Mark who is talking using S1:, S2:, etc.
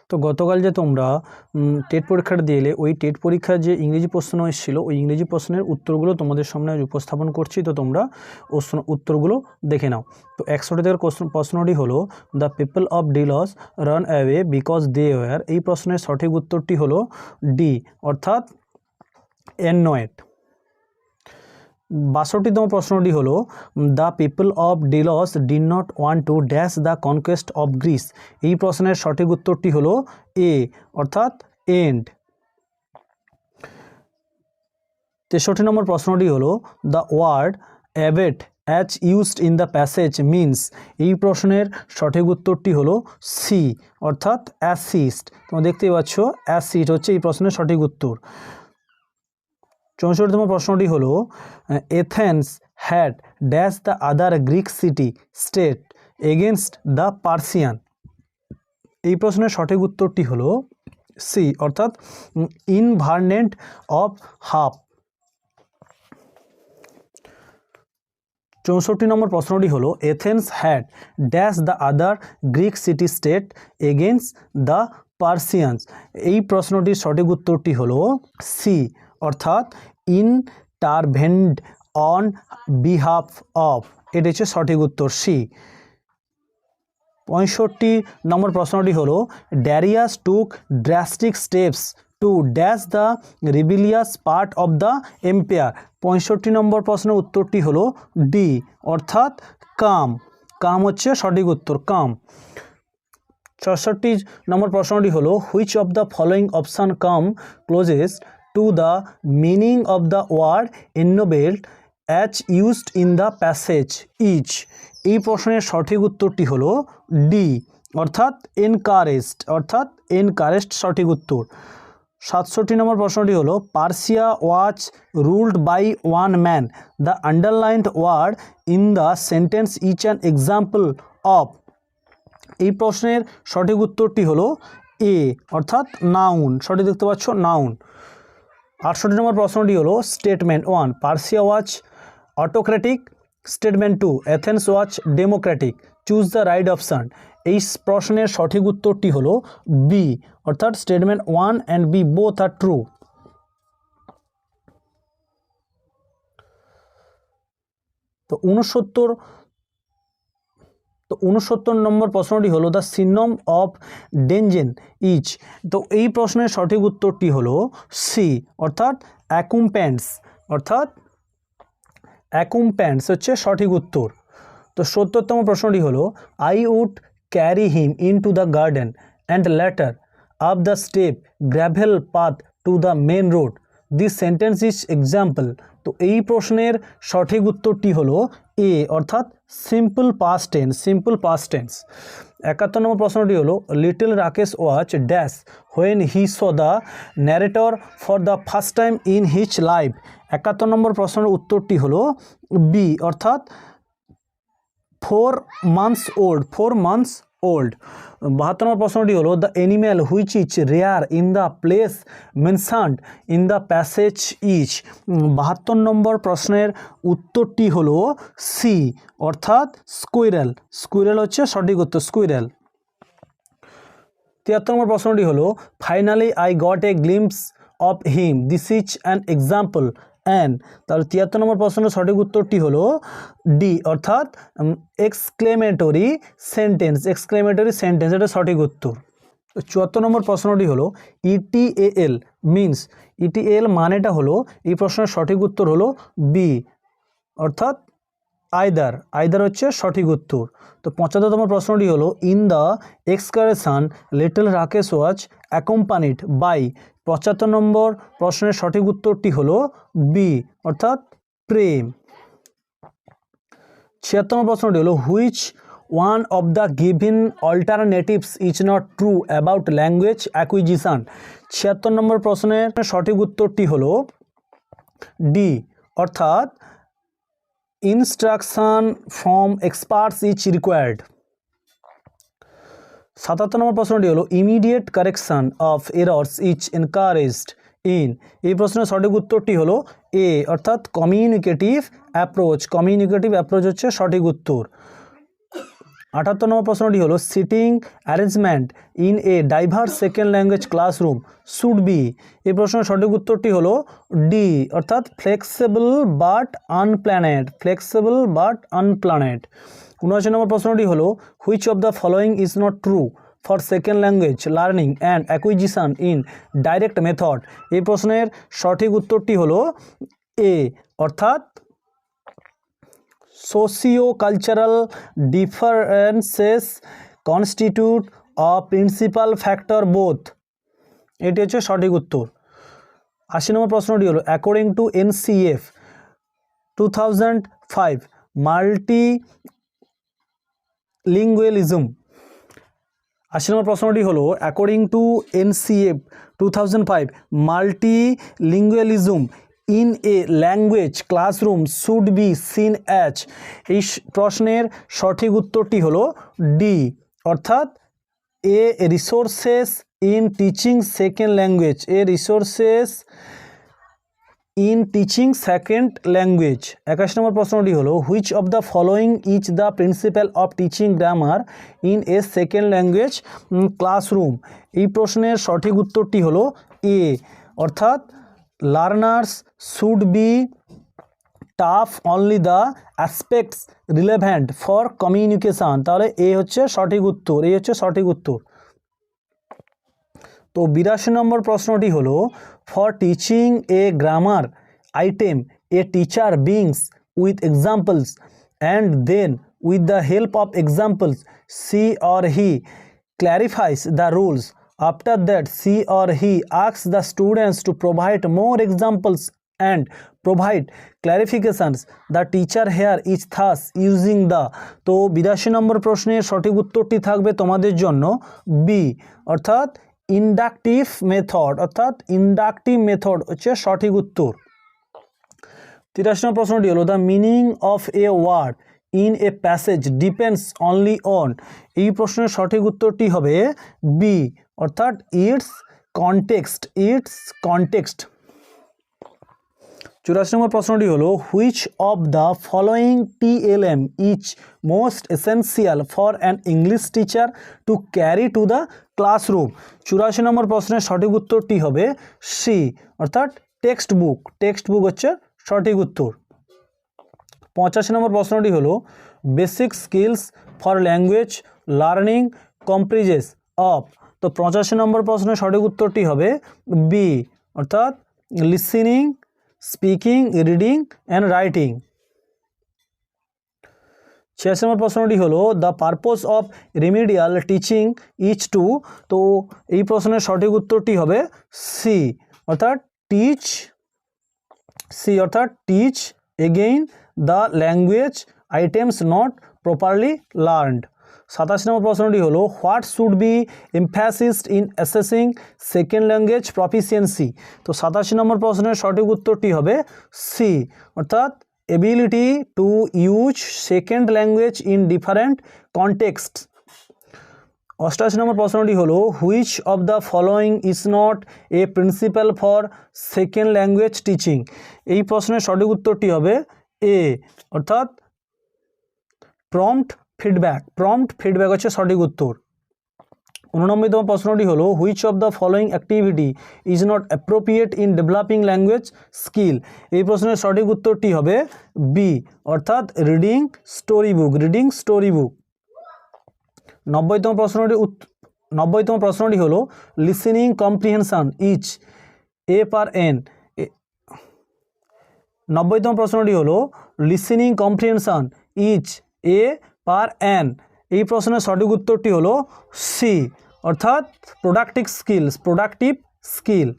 S1: তো গতকাল যে তোমরা টেট পরীক্ষাটা দিলে ওই টেট পরীক্ষার যে ইংরেজি প্রশ্ন এসেছিলো ওই ইংরেজি প্রশ্নের উত্তরগুলো তোমাদের সামনে আজ উপস্থাপন করছি। তো তোমরা উত্তরগুলো দেখে নাও। তো 100 থেকে প্রশ্নটি হলো the people of Delos ran away because they were. এই প্রশ্নের সঠিক উত্তরটি হলো ডি অর্থাৎ এনয়েড। 62তম প্রশ্নটি হলো the people of deals did not want to dash the conquest of Greece. এই প্রশ্নের সঠিক উত্তরটি হলো এ অর্থাৎ এন্ড। 63 নম্বর প্রশ্নটি হলো the word abate as used in the passage means. এই প্রশ্নের সঠিক উত্তরটি হলো সি অর্থাৎ অ্যাসিস্ট। তোমরা দেখতেই পাচ্ছ অ্যাসিস্ট হচ্ছে এই প্রশ্নের সঠিক উত্তর। 64তম প্রশ্নটি হলো Athens had dash the other Greek city state against the Persian. এই প্রশ্নের সঠিক উত্তরটি হলো সি অর্থাৎ ইনভারনেন্ট অফ হাফ। 64 নম্বর প্রশ্নটি হলো Athens had dash the other Greek city state against the Persians. এই প্রশ্নটির সঠিক উত্তরটি হলো সি অর্থাৎ ইন্টারভেন্ড অন বিহাফ অফ। এটা হচ্ছে সঠিক উত্তর সি। 65 নম্বর প্রশ্নটি হলো Darius took drastic steps to dash the rebellious part of the empire. 65 নম্বর প্রশ্নের উত্তরটি হলো ডি অর্থাৎ কাম। কাম হচ্ছে সঠিক উত্তর কাম। 66 নম্বর প্রশ্নটি হলো which of the following option come closest to the meaning of the word ennobled as used in the passage each. এই প্রশ্নের সঠিক উত্তরটি হলো ডি অর্থাৎ এনকারেজড সঠিক উত্তর। 67 নম্বর প্রশ্নটি হলো Persia was ruled by one man. The underlined word in the sentence is an example of. এই প্রশ্নের সঠিক উত্তরটি হলো এ অর্থাৎ নাউন। সঠিক দেখতে পাচ্ছ নাউন। 68 নম্বর প্রশ্নটি হলো statement 1 Persia was autocratic, statement 2 Athens was democratic, choose the right option. এই প্রশ্নের সঠিক উত্তরটি হলো বি অর্থাৎ statement 1 and B both are true. তো 69 নম্বর প্রশ্নটি হলো the synonym of dungeon is. তো এই প্রশ্নের সঠিক উত্তরটি হলো সি অর্থাৎ অ্যাকুম্প্যান্টস হচ্ছে সঠিক উত্তর। তো 70তম প্রশ্নটি হলো I would carry him into the garden and later up the step gravel path to the main road. This sentence is example. তো এই প্রশ্নের সঠিক উত্তরটি হলো এ অর্থাৎ সিম্পল পাস্ট টেন্স। 71 নম্বর প্রশ্নটি হলো little Rakesh watch dash when he saw the narrator for the first time in his life. 71 নম্বর প্রশ্নের উত্তরটি হলো বি অর্থাৎ 4 months old। 72 নম্বর প্রশ্নটি হলো the animal which is rare in the place mentioned in the passage is. 72 নম্বর প্রশ্নের উত্তরটি হলো C অর্থাৎ স্কুইরেল হচ্ছে সঠিক উত্তর স্কুইরেল। 73 নম্বর প্রশ্নটি হলো finally I got a glimpse of him this is an example and. তাহলে 73 নম্বর প্রশ্নের সঠিক উত্তরটি হলো ডি অর্থাৎ এক্সক্লেমেটরি সেন্টেন্স। এটা সঠিক উত্তর। 74 নম্বর প্রশ্নটি হলো ইটিএল মিনস। ইটিএল মানেটা হলো এই প্রশ্নের সঠিক উত্তর হলো বি অর্থাৎ আইদার হচ্ছে সঠিক উত্তর। তো 75তম প্রশ্নটি হলো in the excursion little Rakesh was accompanied by. 75 নম্বর প্রশ্নের সঠিক উত্তরটি হলো বি অর্থাৎ প্রেম। 76 নম্বর প্রশ্নটি হলো which one of the given alternatives is not true about language acquisition. 76 নম্বর প্রশ্নের সঠিক উত্তরটি হলো ডি অর্থাৎ instruction from experts is required. 77 নম্বর প্রশ্নটি হলো immediate correction of errors is encouraged in. এই প্রশ্নের সঠিক উত্তরটি হলো এ অর্থাৎ কমিউনিকেটিভ অ্যাপ্রোচ হচ্ছে সঠিক উত্তর। 78 নম্বর প্রশ্নটি হলো seating arrangement in a diverse second language classroom should be. এই প্রশ্নের সঠিক উত্তরটি হলো ডি, অর্থাৎ flexible but unplanned, flexible but unplanned. 79 নম্বর প্রশ্নটি হলো which of the following is not true for second language learning and acquisition in direct method. এই প্রশ্নের সঠিক উত্তরটি হলো এ, অর্থাৎ sociocultural differences constitute a principal factor both. এটি হচ্ছে সঠিক উত্তর। 80 নম্বর প্রশ্নটি হলো অ্যাকর্ডিং টু NCF 2005 মাল্টিলিঙ্গুয়ালিজম। 80 নম্বর প্রশ্নটি হলো according to NCF 2005 multilingualism in a language classroom should be seen as. এই প্রশ্নের সঠিক উত্তরটি হলো ডি, অর্থাৎ a resources in teaching second language, a resources in teaching second language. 81 নম্বর প্রশ্নটি হলো which of the following is the principal of teaching grammar in a second language classroom. এই প্রশ্নের সঠিক উত্তরটি হলো এ, অর্থাৎ learners should be tough only the aspects relevant for communication. তাহলে এ হচ্ছে সঠিক উত্তর, এই হচ্ছে সঠিক উত্তর। তো 82 নম্বর প্রশ্নটি হলো for teaching a grammar item a teacher begins with examples and then with the help of examples she or he clarifies the rules. After that, she or he asks the students to provide more examples and provide clarifications. The teacher here is thus using the। তো 82 নম্বর প্রশ্নের সঠিক উত্তরটি থাকবে তোমাদের জন্য B, অর্থাৎ inductive method, অর্থাৎ inductive method হচ্ছে সঠিক উত্তর। 83 নম্বর প্রশ্নটি হলো the meaning of a word in a passage depends only on. এই প্রশ্নের সঠিক উত্তরটি হবে বি, অর্থাৎ ইটস কনটেক্সট, ইটস কনটেক্সট। 84 নম্বর প্রশ্নটি হলো which of the following TLM is most essential for an English teacher to carry to the classroom. 84 নম্বর প্রশ্নের সঠিক উত্তরটি হবে সি, অর্থাৎ টেক্সট বুক, টেক্সট বুক হচ্ছে সঠিক উত্তর। 85 নম্বর প্রশ্নটি হলো basic skills for language learning comprises of. তো 85 নম্বর প্রশ্নের সঠিক উত্তরটি হবে বি, অর্থাৎ listening, speaking, reading and writing. 86 নম্বর প্রশ্নটি হলো the purpose of remedial teaching is to. তো এই প্রশ্নের সঠিক উত্তরটি হবে সি, অর্থাৎ টিচ, সি অর্থাৎ teach again the language items not properly learned. 27 নম্বর প্রশ্নটি হলো what should be emphasised in assessing second language proficiency. তো 87 নম্বর প্রশ্নের সঠিক উত্তরটি হবে সি, অর্থাৎ ability to use second language in different context. 88 নম্বর প্রশ্নটি হলো which of the following is not a principal for second language teaching. এই প্রশ্নের সঠিক উত্তরটি হবে এ, অর্থাৎ প্রম্পট ফিডব্যাক, প্রম্পট ফিডব্যাক হচ্ছে সঠিক উত্তর। 89তম প্রশ্নটি হলো which of the following activity is not appropriate in developing language skill. এই প্রশ্নের সঠিক উত্তরটি হবে বি, অর্থাৎ reading story book, reading story book. 90তম প্রশ্নটি হলো listening comprehension is a par N. 90তম প্রশ্নটি হলো listening comprehension is a par N. এই প্রশ্নের সঠিক উত্তরটি হলো সি, অর্থাৎ প্রোডাক্টিভ স্কিলস, প্রোডাক্টিভ স্কিল।